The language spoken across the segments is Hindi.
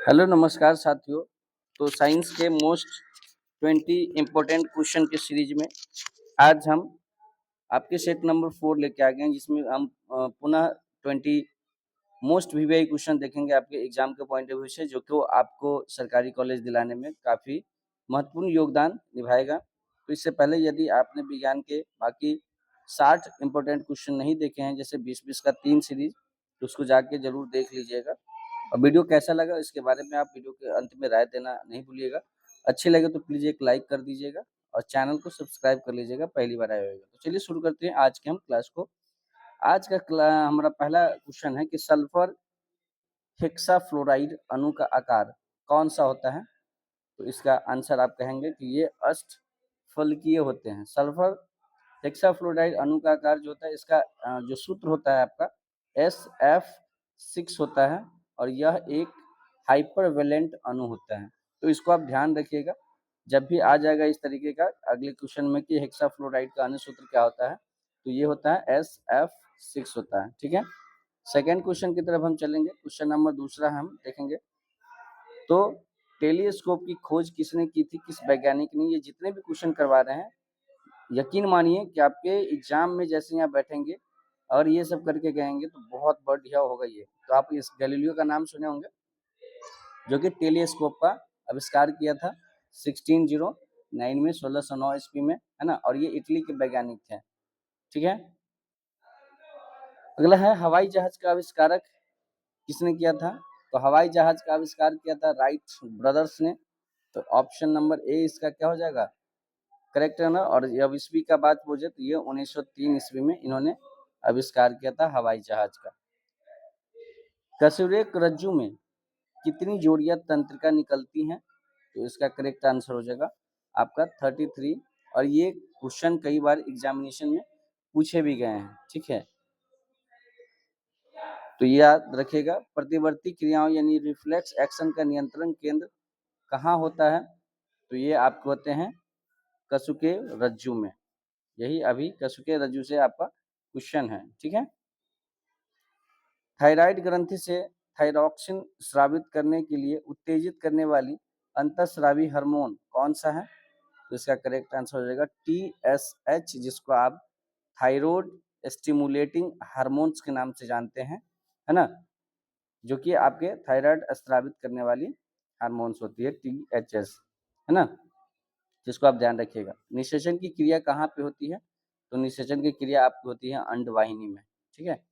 हेलो नमस्कार साथियों। तो साइंस के मोस्ट 20 इम्पोर्टेंट क्वेश्चन के सीरीज में आज हम आपके सेट नंबर 4 लेके आ गए हैं, जिसमें हम पुनः 20 मोस्ट वीवीआई क्वेश्चन देखेंगे आपके एग्जाम के पॉइंट ऑफ व्यू से, जो कि वो आपको सरकारी कॉलेज दिलाने में काफ़ी महत्वपूर्ण योगदान निभाएगा। तो इससे पहले यदि आपने विज्ञान के बाकी 60 इम्पोर्टेंट क्वेश्चन नहीं देखे हैं, जैसे 20-20 का 3 सीरीज, तो उसको जाके जरूर देख लीजिएगा। और वीडियो कैसा लगा इसके बारे में आप वीडियो के अंत में राय देना नहीं भूलिएगा। अच्छी लगे तो प्लीज़ एक लाइक कर दीजिएगा और चैनल को सब्सक्राइब कर लीजिएगा, पहली बार आए होगा। तो चलिए शुरू करते हैं आज के हम क्लास को। आज का हमारा पहला क्वेश्चन है कि सल्फर हेक्साफ्लोराइड अणु का आकार कौन सा होता है? तो इसका आंसर आप कहेंगे कि ये अष्टफलकीय होते हैं। सल्फर हेक्साफ्लोराइड अणु का आकार जो होता है, इसका जो सूत्र होता है आपका SF6 होता है, और यह एक हाइपरवेलेंट अणु होता है। तो इसको आप ध्यान रखिएगा, जब भी आ जाएगा इस तरीके का अगले क्वेश्चन में कि हेक्साफ्लोराइड का अणु सूत्र क्या होता है, तो ये होता है SF6 होता है। ठीक है, सेकेंड क्वेश्चन की तरफ हम चलेंगे। क्वेश्चन नंबर दूसरा हम देखेंगे। तो टेलीस्कोप की खोज किसने की थी, किस वैज्ञानिक ने? ये जितने भी क्वेश्चन करवा रहे हैं, यकीन मानिए कि आपके एग्जाम में जैसे यहाँ बैठेंगे और ये सब करके गएंगे तो बहुत बढ़िया होगा ये। तो आप इस गैलीलियो का नाम सुने होंगे, जो कि टेलीस्कोप का आविष्कार किया था 1609 में, 1609 ईस्वी में, है ना। और ये इटली के वैज्ञानिक थे। ठीक है, अगला है हवाई जहाज का आविष्कारक किसने किया था? तो हवाई जहाज का आविष्कार किया था राइट ब्रदर्स ने। तो ऑप्शन नंबर ए इसका क्या हो जाएगा, करेक्ट है ना। और अब ईस्वी का बात पूछे तो ये 1903 ईस्वी में इन्होंने आविष्कार किया था हवाई जहाज का। कशुरेक रज्जु में कितनी जोड़ियां तंत्रिका निकलती हैं? तो इसका करेक्ट आंसर हो जाएगा आपका 33। और ये क्वेश्चन कई बार एग्जामिनेशन में पूछे भी गए हैं। ठीक है, तो याद रखिएगा। प्रतिवर्ती क्रियाओं यानी रिफ्लेक्स एक्शन का नियंत्रण केंद्र कहाँ होता है? तो ये आपको होते हैं कसुके रज्जु में। यही अभी कसुके रज्जु से आपका क्वेश्चन है। ठीक है, थायराइड ग्रंथि से थायरॉक्सिन स्रावित करने के लिए उत्तेजित करने वाली अंतःस्रावी हार्मोन कौन सा है? तो इसका करेक्ट आंसर हो जाएगा TSH, जिसको आप थायराइड स्टिमुलेटिंग हार्मोन्स के नाम से जानते हैं, है ना, जो कि आपके थायराइड स्रावित करने वाली हार्मोन्स होती है THS, है ना, जिसको आप ध्यान रखिएगा। निषेचन की क्रिया कहाँ पे होती है? तो निषेचन की क्रिया आपकी होती है अंडवाहिनी में। ठीक है,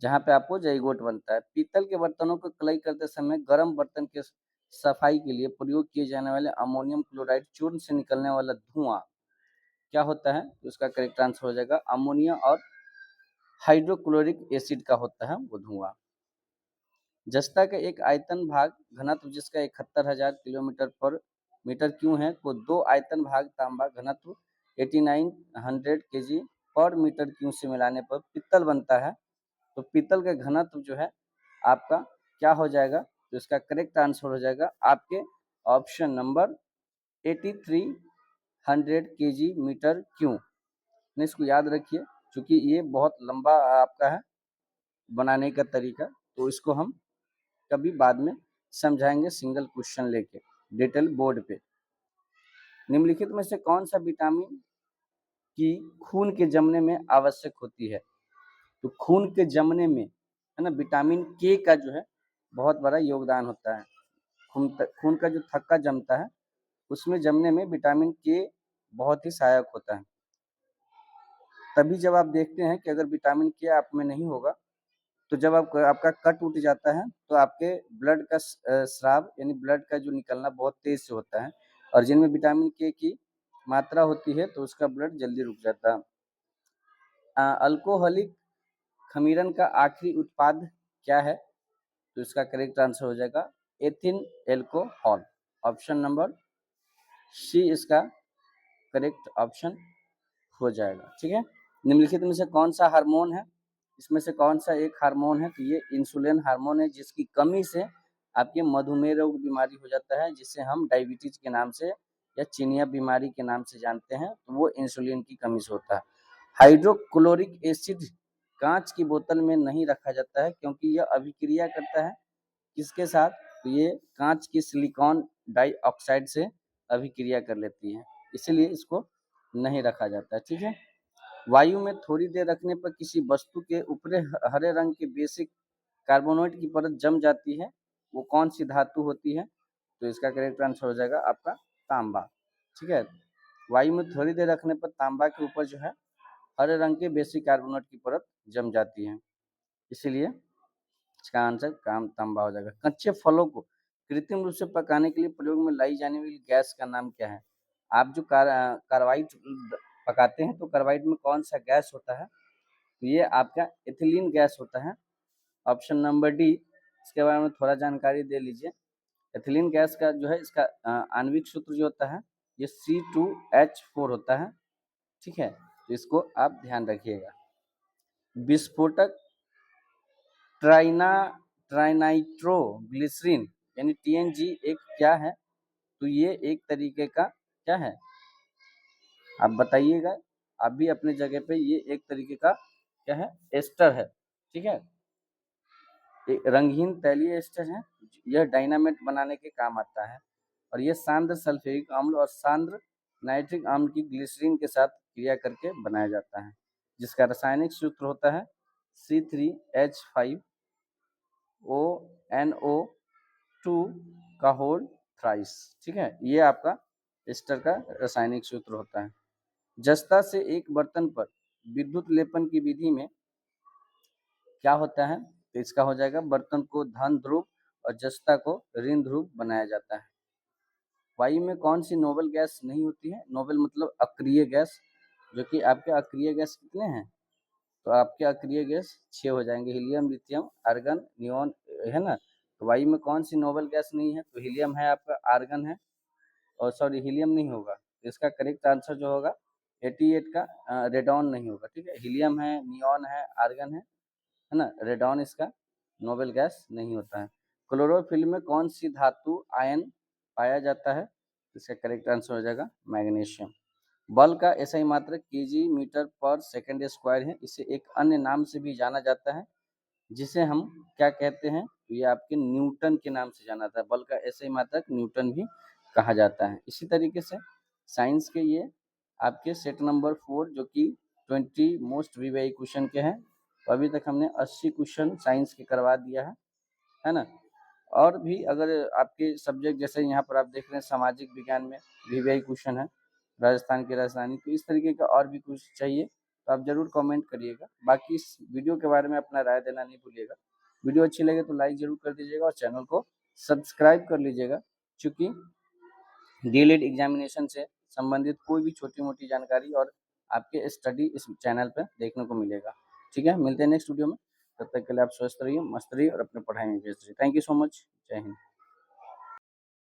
जहाँ पे आपको जाइगोट बनता है। पीतल के बर्तनों को कलई करते समय गर्म बर्तन के सफाई के लिए प्रयोग किए जाने वाले अमोनियम क्लोराइड चूर्ण से निकलने वाला धुआं क्या होता है? तो इसका करेक्ट आंसर हो जाएगा अमोनिया और हाइड्रोक्लोरिक एसिड का होता है वो धुआं। जस्ता का एक आयतन भाग घनत्व जिसका 71,000 किलोमीटर पर मीटर क्यों है? को दो आयतन भाग तांबा घनत्व 8900 kg पर मीटर क्यों से मिलाने पर पित्तल बनता है? तो पीतल का घनत्व जो है आपका क्या हो जाएगा? तो इसका करेक्ट आंसर हो जाएगा आपके ऑप्शन नंबर 8300 kg मीटर क्यों। इसको याद रखिए, क्योंकि ये बहुत लंबा आपका है बनाने का तरीका, तो इसको हम कभी बाद में समझाएंगे सिंगल क्वेश्चन लेके डिटेल बोर्ड पे। निम्नलिखित में से कौन सा विटामिन की खून के जमने में आवश्यक होती है? तो खून के जमने में, है ना, विटामिन के का जो है बहुत बड़ा योगदान होता है। खून का जो थक्का जमता है उसमें जमने में विटामिन के बहुत ही सहायक होता है। तभी जब आप देखते हैं कि अगर विटामिन के आप में नहीं होगा, तो जब आपका कट उठ जाता है तो आपके ब्लड का स्राव यानी ब्लड का जो निकलना बहुत तेज से होता है, और जिनमें विटामिन के की मात्रा होती है तो उसका ब्लड जल्दी रुक जाता है। अल्कोहलिक खमीरन का आखिरी उत्पाद क्या है? तो इसका करेक्ट आंसर हो जाएगा ethyl alcohol. Option number C इसका करेक्ट ऑप्शन हो जाएगा। ठीक है, निम्नलिखित में से कौन सा हार्मोन है? इसमें से कौन सा एक हार्मोन है? तो ये इंसुलिन हार्मोन है, जिसकी कमी से आपके मधुमेह रोग बीमारी हो जाता है, जिसे हम डायबिटीज के नाम से या चिनिया बीमारी के नाम से जानते हैं। तो वो इंसुलिन की कमी से होता है। हाइड्रोक्लोरिक एसिड कांच की बोतल में नहीं रखा जाता है, क्योंकि यह अभिक्रिया करता है किसके साथ? तो ये कांच की सिलिकॉन डाइऑक्साइड से अभिक्रिया कर लेती है, इसीलिए इसको नहीं रखा जाता है। ठीक है, वायु में थोड़ी देर रखने पर किसी वस्तु के ऊपरी हरे रंग की बेसिक कार्बोनेट की परत जम जाती है, वो कौन सी धातु होती है? तो इसका करेक्ट आंसर हो जाएगा आपका तांबा। ठीक है, वायु में थोड़ी देर रखने पर तांबा के ऊपर जो है हरे रंग के बेसिक कार्बोनेट की परत जम जाती है, इसीलिए इसका आंसर काम तांबा हो जाएगा। कच्चे फलों को कृत्रिम रूप से पकाने के लिए प्रयोग में लाई जाने वाली गैस का नाम क्या है? आप जो कार्बाइड पकाते हैं तो कार्बाइड में कौन सा गैस होता है? तो ये आपका एथिलीन गैस होता है। ऑप्शन नंबर डी, इसके बारे में थोड़ा जानकारी दे लीजिए। एथिलीन गैस का जो है इसका आणविक सूत्र जो होता है ये C2H4 होता है। ठीक है, तो इसको आप ध्यान रखिएगा। विस्फोटक ट्राइनाइट्रोग्लिसरीन यानी TNG एक क्या है? तो ये एक तरीके का क्या है, आप बताइएगा। आप भी अपने जगह पे, ये एक तरीके का क्या है, एस्टर है। ठीक है, एक रंगहीन तैलीय एस्टर है, यह डायनामाइट बनाने के काम आता है और ये सांद्र सल्फ्यूरिक अम्ल और सांद्र नाइट्रिक अम्ल की ग्लिसरीन के साथ क्रिया करके बनाया जाता है, जिसका रासायनिक सूत्र होता है C3H5ONO2 का होल थ्राइस। ठीक है, ये आपका एस्टर का रासायनिक सूत्र होता है। जस्ता से एक बर्तन पर विद्युत लेपन की विधि में क्या होता है? तो इसका हो जाएगा बर्तन को धन ध्रुव और जस्ता को ऋण ध्रुव बनाया जाता है। वायु में कौन सी नोबल गैस नहीं होती है? नोबल मतलब अक्रिय गैस, जो कि आपके अक्रिय गैस कितने हैं? तो आपके अक्रिय गैस 6 हो जाएंगे, हीलियम, लिथियम, आर्गन, नियोन, है ना। तो वायु में कौन सी नोबल गैस नहीं है? तो हीलियम है आपका, आर्गन है, और सॉरी हीलियम नहीं होगा, इसका करेक्ट आंसर जो होगा 88 का रेडॉन नहीं होगा। ठीक है, हीलियम है, नियोन है, आर्गन है ना, रेडॉन इसका नोबेल गैस नहीं होता है। क्लोरोफिल में कौन सी धातु आयन पाया जाता है? इसका करेक्ट आंसर हो जाएगा मैग्नीशियम। बल का एसआई मात्रक केजी मीटर पर सेकंड स्क्वायर है, इसे एक अन्य नाम से भी जाना जाता है, जिसे हम क्या कहते हैं? तो ये आपके न्यूटन के नाम से जाना जाता है, बल का एसआई मात्रक न्यूटन भी कहा जाता है। इसी तरीके से साइंस के ये आपके सेट नंबर 4 जो कि 20 मोस्ट वीवीआई क्वेश्चन के हैं, तो अभी तक हमने 80 क्वेश्चन साइंस के करवा दिया है ना। और भी अगर आपके सब्जेक्ट जैसे यहाँ पर आप देख रहे हैं सामाजिक विज्ञान में वीवीआई क्वेश्चन है, राजस्थान की राजधानी, तो इस तरीके का और भी कुछ चाहिए तो आप जरूर कमेंट करिएगा। बाकी इस वीडियो के बारे में अपना राय देना नहीं भूलिएगा। वीडियो अच्छी लगे तो लाइक जरूर कर दीजिएगा और चैनल को सब्सक्राइब कर लीजिएगा, क्योंकि डीएलएड एग्जामिनेशन से संबंधित कोई भी छोटी मोटी जानकारी और आपके स्टडी इस चैनल पर देखने को मिलेगा। ठीक है, मिलते हैं नेक्स्ट वीडियो में, तब तक के लिए आप स्वस्थ रहिए, मस्त रहिए और अपने पढ़ाई में व्यस्त रहिए। थैंक यू सो मच, जय हिंद।